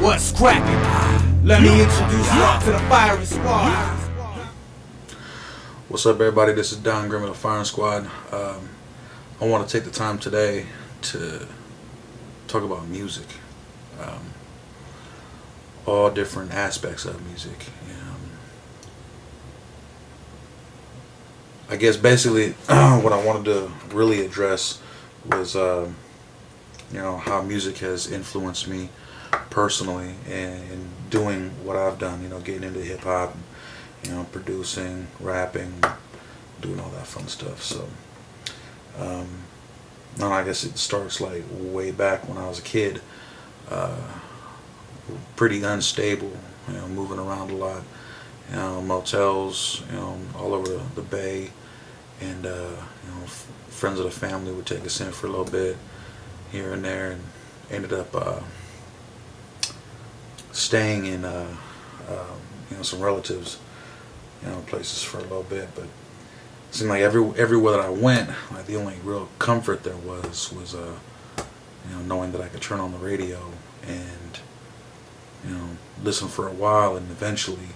What's cracking? Let me introduce y'all to the firing squad. What's up, everybody? This is Don G.R.I.M.M of the Firing Squad. I want to take the time today to talk about music, all different aspects of music. I guess basically what I wanted to really address was how music has influenced me personally and doing what I've done, getting into hip hop, producing, rapping, doing all that fun stuff. So I guess it starts like way back when I was a kid, pretty unstable, moving around a lot, motels, all over the Bay, and friends of the family would take us in for a little bit here and there, and ended up staying in some relatives places for a little bit. But it seemed like everywhere that I went, like the only real comfort there was knowing that I could turn on the radio and listen for a while, and eventually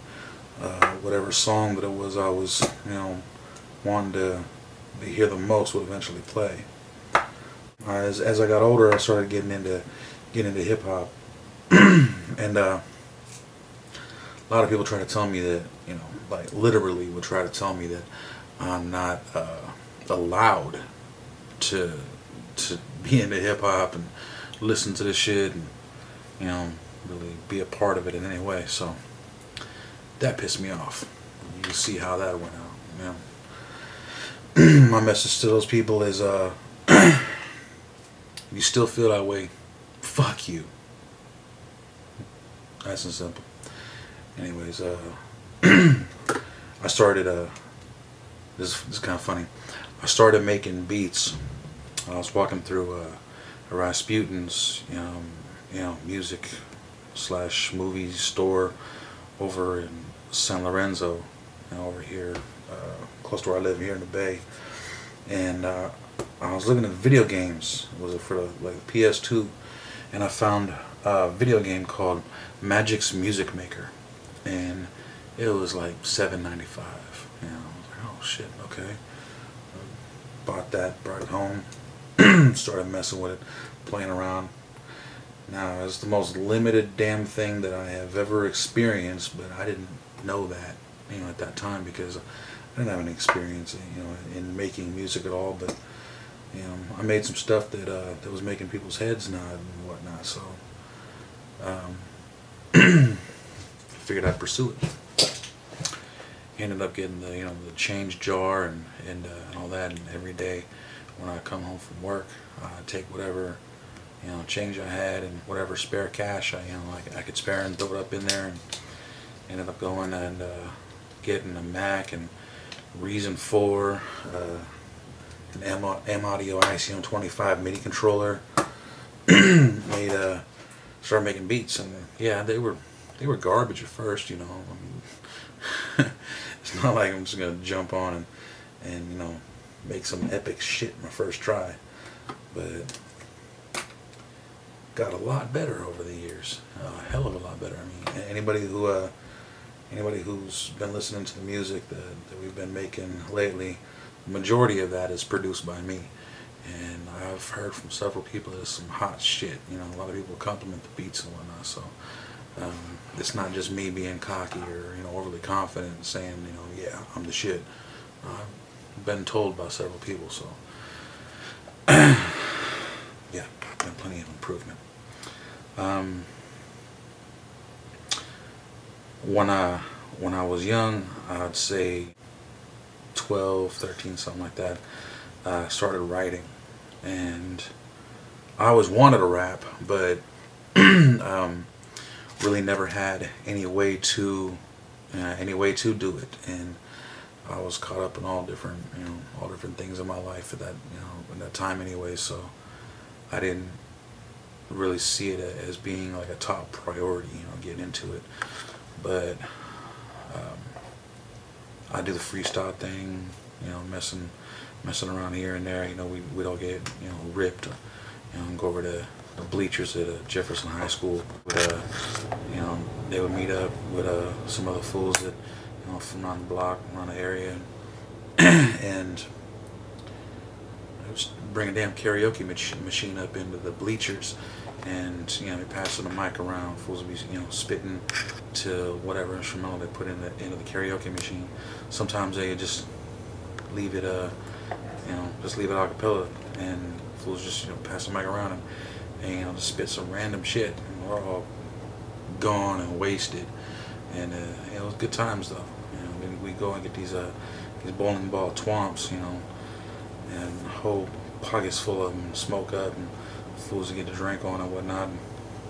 whatever song that it was I was wanting to hear the most would eventually play. As I got older, I started getting into hip hop, and a lot of people try to tell me that, like literally would try to tell me that I'm not allowed to be into hip hop and listen to this shit and really be a part of it in any way. So that pissed me off. You see how that went out. My message to those people is you still feel that way, fuck you. Nice and simple. Anyways, I started this is kind of funny. I started making beats. I was walking through a Rasputin's music / movie store over in San Lorenzo, over here, close to where I live here in the Bay, and I was looking at video games. It was for like PS2, and I found a video game called Magic's Music Maker, and it was like $7.95. I was like, oh shit, okay. Bought that, brought it home, started messing with it, playing around. Now, it's the most limited damn thing that I have ever experienced, but I didn't know that, at that time, because I didn't have any experience, in making music at all. But I made some stuff that was making people's heads nod and whatnot. So I figured I'd pursue it. Ended up getting the change jar and all that. And every day when I come home from work, I take whatever change I had and whatever spare cash I could spare and throw it up in there, and ended up going and getting a Mac and Reason 4, an M Audio ICM 25 MIDI controller. Started making beats, and yeah, they were garbage at first. I mean, it's not like I'm just gonna jump on and make some epic shit my first try, but got a lot better over the years, a hell of a lot better. I mean, anybody who's been listening to the music that we've been making lately, the majority of that is produced by me, and I've heard from several people that it's some hot shit. A lot of people compliment the beats and whatnot. So it's not just me being cocky or overly confident and saying yeah, I'm the shit. I've been told by several people. So yeah, been plenty of improvement. When I was young, I'd say 12, 13, something like that, I started writing, and I always wanted to rap, but really never had any way to do it, and I was caught up in all different things in my life at that in that time anyway. So I didn't really see it as being like a top priority, getting into it. But I do the freestyle thing, messing around here and there. We'd all get ripped, go over to the bleachers at Jefferson High School. You know, they would meet up with some other fools that, you know, from around the block, around the area, and just bring a damn karaoke machine up into the bleachers, and you know, they passing the mic around. Fools would be, you know, spitting to whatever instrumental they put into the karaoke machine. Sometimes they just leave it, you know, just leave it a cappella, and fools just, you know, pass the mic around and you know, just spit some random shit, and we're all gone and wasted. And you know, it was good times though. You know, we go and get these bowling ball twomps, you know, and whole pockets full of them, smoke up, and fools to get the drink on and whatnot, and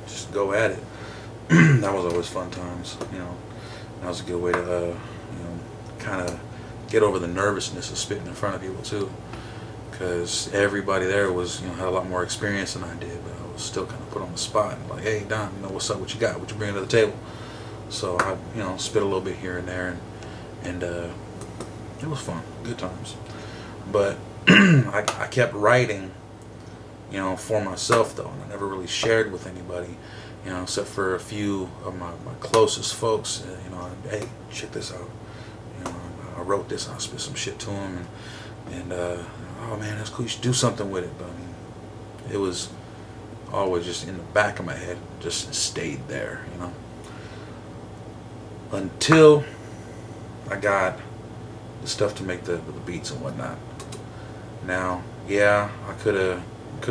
just go at it. That was always fun times, you know. That was a good way to, you know, kind of get over the nervousness of spitting in front of people too, because everybody there was, you know, had a lot more experience than I did, but I was still kind of put on the spot, like, hey Don, you know, what's up? What you got? What you bringing to the table? So I, you know, spit a little bit here and there, and it was fun, good times. But I kept writing, you know, for myself though, and I never really shared with anybody, you know, except for a few of my closest folks. You know, hey, check this out. You know, I wrote this, and I spit some shit to them, and oh man, that's cool, you should do something with it. But I mean, it was always just in the back of my head, just stayed there, you know, until I got the stuff to make the beats and whatnot. Now, yeah, I could have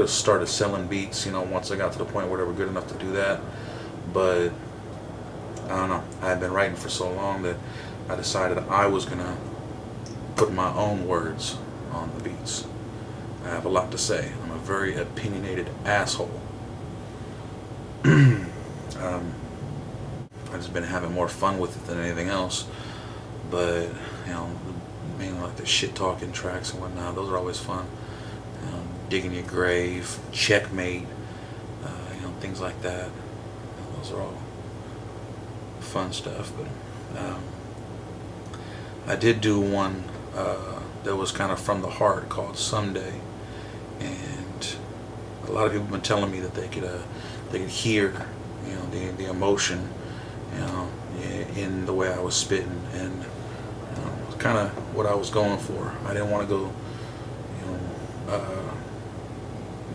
started selling beats, you know, once I got to the point where they were good enough to do that, but I don't know, I had been writing for so long that I decided I was gonna put my own words on the beats. I have a lot to say. I'm a very opinionated asshole. I've just been having more fun with it than anything else, but you know, mainly like the shit talking tracks and whatnot, those are always fun. You know, Digging Your Grave, Checkmate, you know, things like that. You know, those are all fun stuff. But I did do one that was kind of from the heart called Someday, and a lot of people have been telling me that they could hear, you know, the emotion, you know, in the way I was spitting, and kind of what I was going for. I didn't want to go, you know,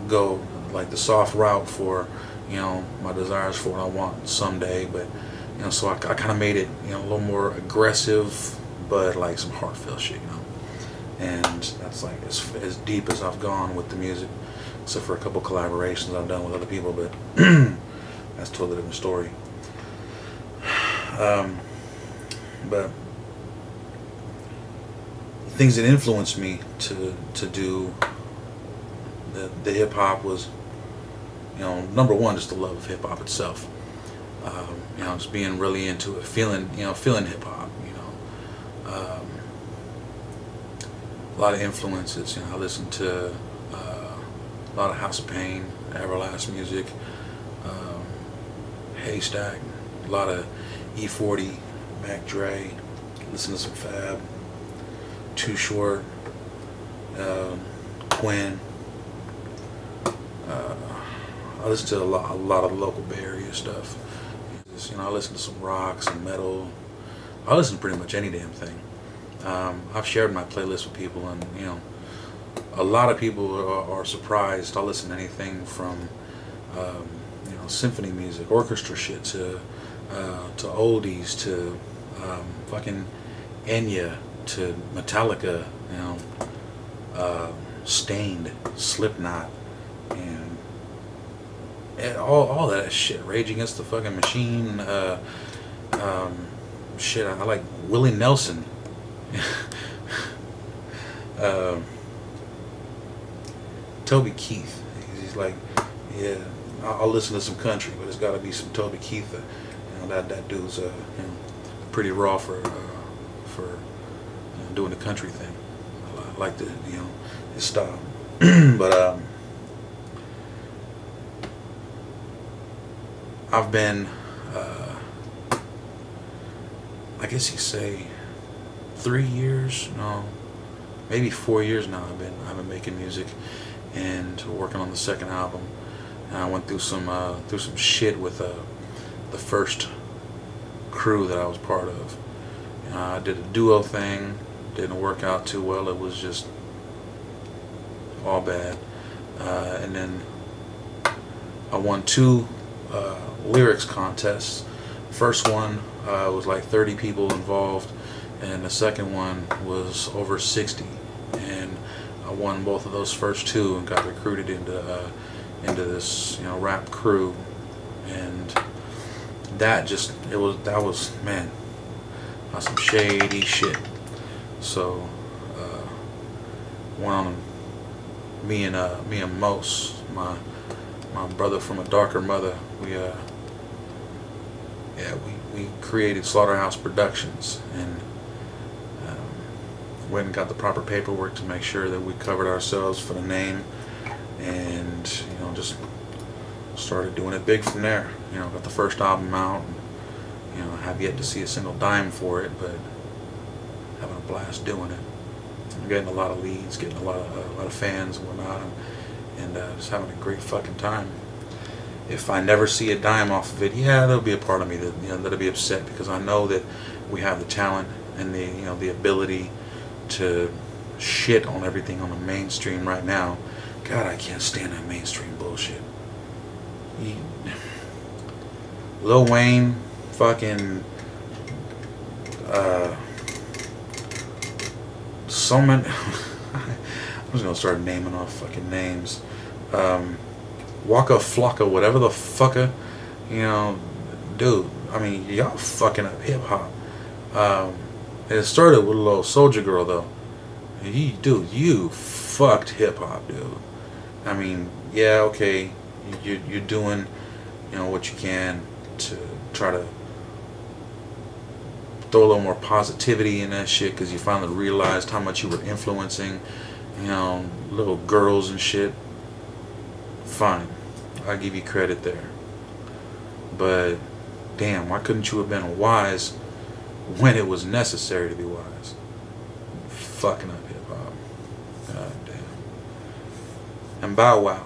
go like the soft route for, you know, my desires for what I want someday, but you know, so I kind of made it, you know, a little more aggressive, but like some heartfelt shit, you know. And that's like as deep as I've gone with the music, except for a couple collaborations I've done with other people, but that's a totally different story. But things that influenced me to do the hip hop was, you know, number one, just the love of hip hop itself. You know, just being really into it, feeling hip hop. You know, a lot of influences. You know, I listened to a lot of House of Pain, Everlast music, Haystack, a lot of E40, Mac Dre. Listen to some Fab, Too Short, Quinn. I listen to a lot of local Bay Area stuff. You know, I listen to some rock, some metal. I listen to pretty much any damn thing. I've shared my playlist with people, and you know, a lot of people are surprised. I listen to anything from you know, symphony music, orchestra shit, to oldies, to fucking Enya, to Metallica, you know, Stained, Slipknot, and all that shit. Rage Against the fucking Machine. Shit, I like Willie Nelson. Toby Keith. He's like, yeah, I'll listen to some country, but it's got to be some Toby Keith. You know, that dude's you know, pretty raw for you know, doing the country thing. I like the, you know, his style. But I've been I guess you say 3 years, no, maybe 4 years now. I've been making music and working on the second album, And I went through some shit with the first crew that I was part of. I did a duo thing, didn't work out too well. It was just all bad. And then I won 2 lyrics contests. First one was like 30 people involved, and the second one was over 60. And I won both of those first 2 and got recruited into this, you know, rap crew. And that was man, that's some shady shit. So went on me and Mos, my brother from a darker mother. We created Slaughterhouse Productions, and went and got the proper paperwork to make sure that we covered ourselves for the name, and you know, just started doing it big from there. You know, got the first album out, and, you know, have yet to see a single dime for it, but having a blast doing it. I'm getting a lot of leads, getting a lot of fans and whatnot, and just having a great fucking time. If I never see a dime off of it, yeah, there'll be a part of me that, you know, that'll be upset, because I know that we have the talent and the, you know, the ability to shit on everything on the mainstream right now. God, I can't stand that mainstream bullshit. Lil Wayne, fucking so many. I'm just gonna start naming off fucking names. Waka Flocka, whatever the fucker, you know, dude. I mean, y'all fucking up hip hop. It started with a little Soldier Girl though. Dude, you fucked hip hop, dude. I mean, yeah, okay, you're doing, you know, what you can to try to throw a little more positivity in that shit, because you finally realized how much you were influencing, you know, little girls and shit. Fine, I'll give you credit there. But damn, why couldn't you have been wise when it was necessary to be wise? Fucking up hip hop. God damn. And Bow Wow,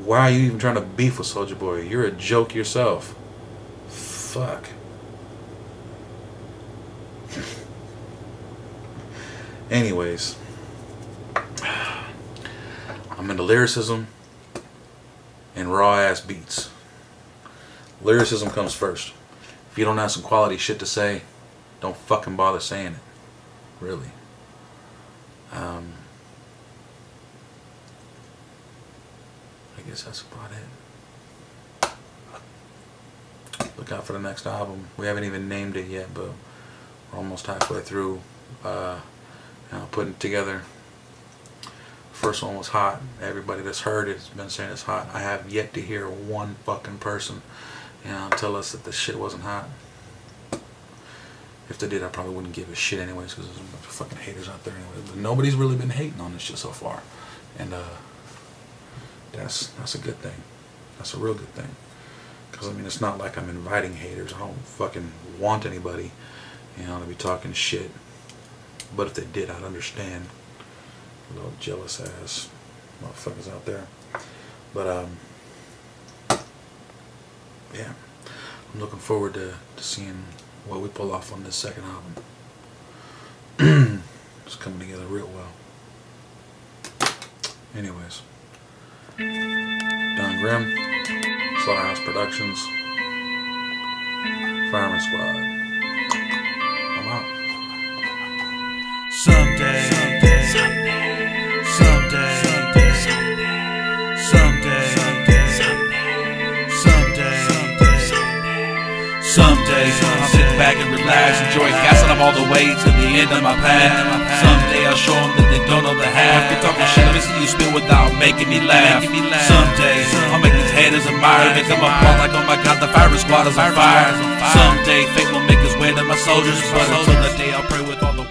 why are you even trying to beef with Soulja Boy? You're a joke yourself. Fuck. Anyways, I'm into lyricism and raw ass beats. Lyricism comes first. If you don't have some quality shit to say, don't fucking bother saying it. Really. I guess that's about it. Look out for the next album. We haven't even named it yet, but we're almost halfway through putting it together. First one was hot. Everybody that's heard it has been saying it's hot. I have yet to hear one fucking person, you know, tell us that the shit wasn't hot. If they did, I probably wouldn't give a shit anyways, because there's a bunch of fucking haters out there anyway. But nobody's really been hating on this shit so far, and that's a good thing. That's a real good thing. Because I mean, it's not like I'm inviting haters. I don't fucking want anybody, you know, to be talking shit. But if they did, I'd understand. Little jealous ass motherfuckers out there. But yeah, I'm looking forward to seeing what we pull off on this second album. It's coming together real well. Anyways, Don G.R.I.M.M, Slaughterhouse Productions, Fireman Squad. I'm out. Someday, I'll sit back and relax, enjoy gassing them all the way to the end of my path. Someday I'll show them that they don't know the half. If you're talking shit, let me see you spit without making me laugh. Someday I'll make these haters admire, make them applaud like, oh my god, the Fireman Squad is on fire. Someday fate will make his way to my soldiers, but until that day I'll pray with all the